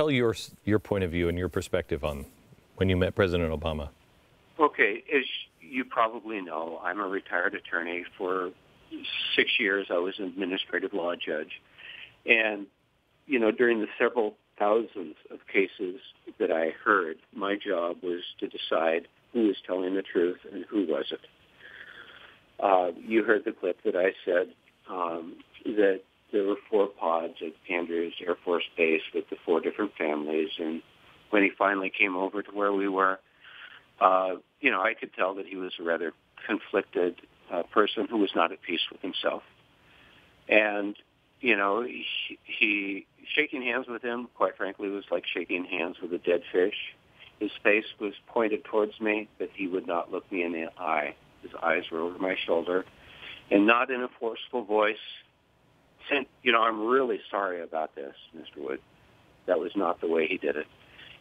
tell your point of view and your perspective on when you met President Obama. Okay, as you probably know, I'm a retired attorney. For 6 years, I was an administrative law judge. And, you know, during the several thousands of cases that I heard, my job was to decide who was telling the truth and who wasn't. You heard the clip that I said that there were 4 pods at Andrews Air Force Base with the 4 different families. And when he finally came over to where we were, you know, I could tell that he was a rather conflicted person who was not at peace with himself. And, you know, he shaking hands with him, quite frankly, was like shaking hands with a dead fish. His face was pointed towards me, but he would not look me in the eye. His eyes were over my shoulder, and not in a forceful voice. You know, I'm really sorry about this, Mr. Wood. That was not the way he did it.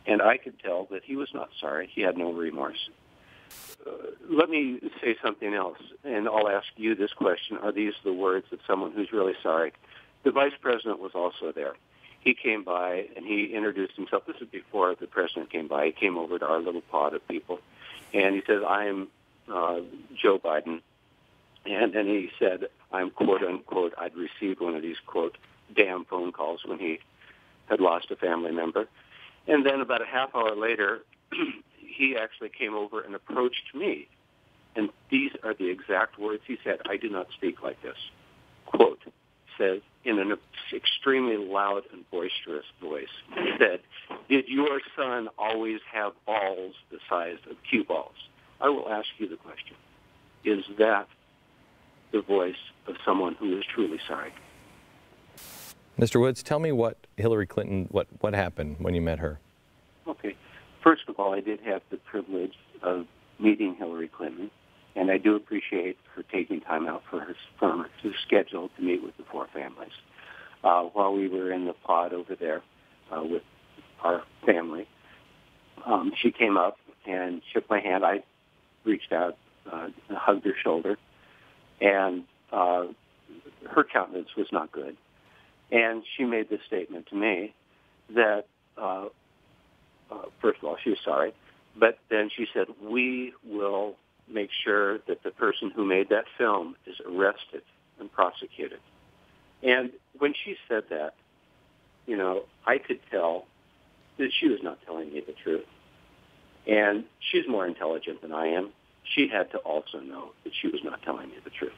And I could tell that he was not sorry. He had no remorse. Let me say something else, and I'll ask you this question. Are these the words of someone who's really sorry? The vice president was also there. He came by, and he introduced himself. This is before the president came by. He came over to our little pod of people, and he says, I am Joe Biden. And then he said, I'm, quote, unquote, I'd received one of these, quote, damn phone calls when he had lost a family member. And then about a half hour later, he actually came over and approached me. And these are the exact words he said. I do not speak like this. Quote, says in an extremely loud and boisterous voice, he said, did your son always have balls the size of cue balls? I will ask you the question. Is that the voice of someone who is truly sorry? Mr. Woods, tell me what Hillary Clinton, what happened when you met her? Okay. First of all, I did have the privilege of meeting Hillary Clinton, and I do appreciate her taking time out from her schedule to meet with the 4 families. While we were in the pod over there with our family, she came up and shook my hand. I reached out and hugged her shoulder, and her countenance was not good. And she made this statement to me that, first of all, she was sorry, but then she said, we will make sure that the person who made that film is arrested and prosecuted. And when she said that, you know, I could tell that she was not telling me the truth. And she's more intelligent than I am. She had to also know that she was not telling me the truth.